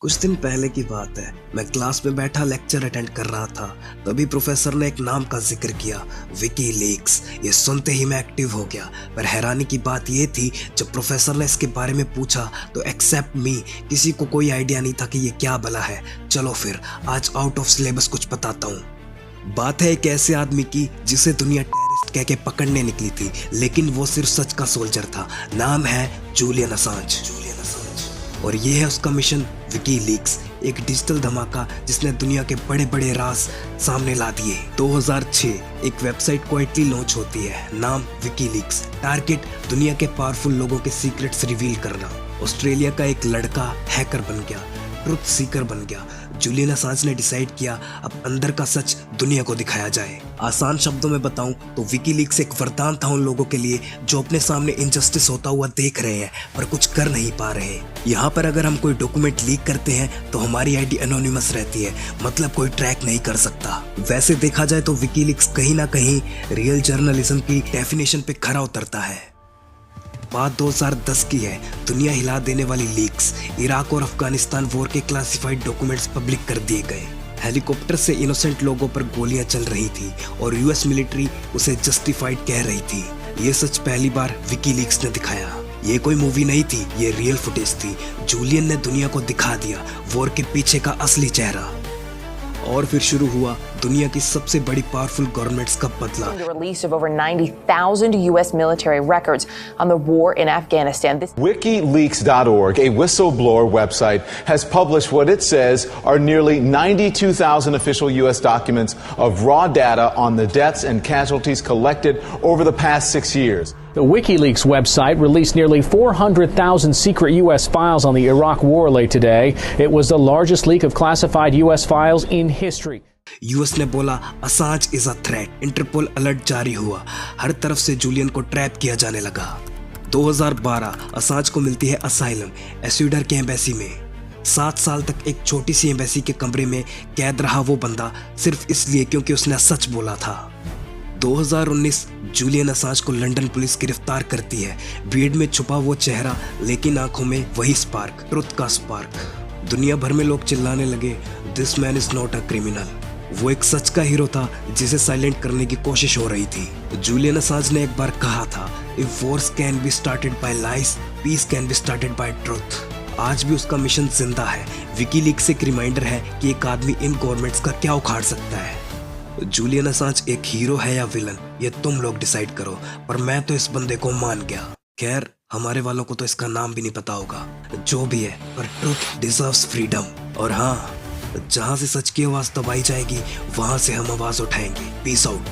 कुछ दिन पहले की बात है। मैं क्लास में बैठा लेक्चर अटेंड कर रहा था। तभी प्रोफेसर ने एक नाम का जिक्र किया, विकीलीक्स। ये सुनते ही मैं एक्टिव हो गया। पर हैरानी की बात ये थी, जब प्रोफेसर ने इसके बारे में पूछा तो एक्सेप्ट मी किसी को कोई आइडिया नहीं था कि ये क्या भला है। चलो फिर आज आउट ऑफ सिलेबस कुछ बताता हूँ। बात है एक ऐसे आदमी की जिसे दुनिया टेररिस्ट कह के पकड़ने निकली थी, लेकिन वो सिर्फ सच का सोल्जर था। नाम है जूलियन असांज। और ये है उसका मिशन विकीलीक्स, एक डिजिटल धमाका जिसने दुनिया के बड़े बड़े राज सामने ला दिए। 2006 एक वेबसाइट क्वाइटली लॉन्च होती है, नाम विकीलीक्स। टारगेट दुनिया के पावरफुल लोगों के सीक्रेट्स रिवील करना। ऑस्ट्रेलिया का एक लड़का हैकर बन गया, ट्रुथ सीकर बन गया। जूलियन असांज ने डिसाइड किया अब अंदर का सच दुनिया को दिखाया जाए। आसान शब्दों में बताऊं तो विकीलीक्स एक वरदान था उन लोगों के लिए जो अपने सामने इनजस्टिस होता हुआ देख रहे हैं पर कुछ कर नहीं पा रहे। यहाँ पर अगर हम कोई डॉक्यूमेंट लीक करते हैं तो हमारी आईडी एनोनिमस रहती है, मतलब कोई ट्रैक नहीं कर सकता। वैसे देखा जाए तो विकीलीक्स कहीं ना कहीं रियल जर्नलिज्म की डेफिनेशन पे खरा उतरता है। बात 2010 की है। दुनिया हिला देने वाली लीक्स। इराक और अफगानिस्तान वॉर के क्लासिफाइड डॉक्यूमेंट्स पब्लिक कर दिए गए। हेलीकॉप्टर से इनोसेंट लोगों पर गोलियां चल रही थी और यूएस मिलिट्री उसे जस्टिफाइड कह रही थी। ये सच पहली बार विकीलीक्स ने दिखाया। ये कोई मूवी नहीं थी, ये रियल फुटेज थी। जूलियन ने दुनिया को दिखा दिया वॉर के पीछे का असली चेहरा। और फिर शुरू हुआ दुनिया की सबसे बड़ी पावरफुल गवर्नमेंट्स का बदला। The release of over 90,000 U.S. military records on the war in Afghanistan. WikiLeaks.org, a whistleblower website, has published what it says are nearly 92,000 official U.S. documents of raw data on the deaths and casualties collected over the past 6 years. The WikiLeaks website released nearly 400,000 secret U.S. files on the Iraq war late today. It was the largest leak of classified U.S. files in history. US ने बोला Assange is a threat. Interpol alert जारी हुआ। हर तरफ से Julian को trap किया जाने लगा। 2012 असांज को मिलती है असाइलम एस्यूडर के एम्बेसी में। 7 साल तक एक छोटी सी एम्बेसी के कमरे में कैद रहा वो बंदा सिर्फ इसलिए क्योंकि उसने सच बोला था। 2019 जूलियन असांज को लंदन पुलिस गिरफ्तार करती है। बीड में छुपा वो चेहरा, लेकिन आंखों में वही स्पार्क, ट्रुथ का स्पार्क। दुनिया भर में लोग चिल्लाने लगे, this man is not a criminal. वो एक सच का हीरो था जिसे साइलेंट करने की कोशिश हो रही थी। जूलियन असांज ने एक बार कहा था, if Wars can be started by lies, piece can be started by truth. आज भी उसका मिशन जिंदा है। विकीलीक्स एक रिमाइंडर है कि एक आदमी इन गवर्नमेंट्स का क्या उखाड़ सकता है। जूलियन असांज एक हीरो है या विलन, ये तुम लोग डिसाइड करो, पर मैं तो इस बंदे को मान गया। खैर हमारे वालों को तो इसका नाम भी नहीं पता होगा। जो भी है, पर ट्रुथ डिजर्व्स फ्रीडम। और हाँ, जहां से सच की आवाज दबाई जाएगी वहां से हम आवाज उठाएंगे। Peace out.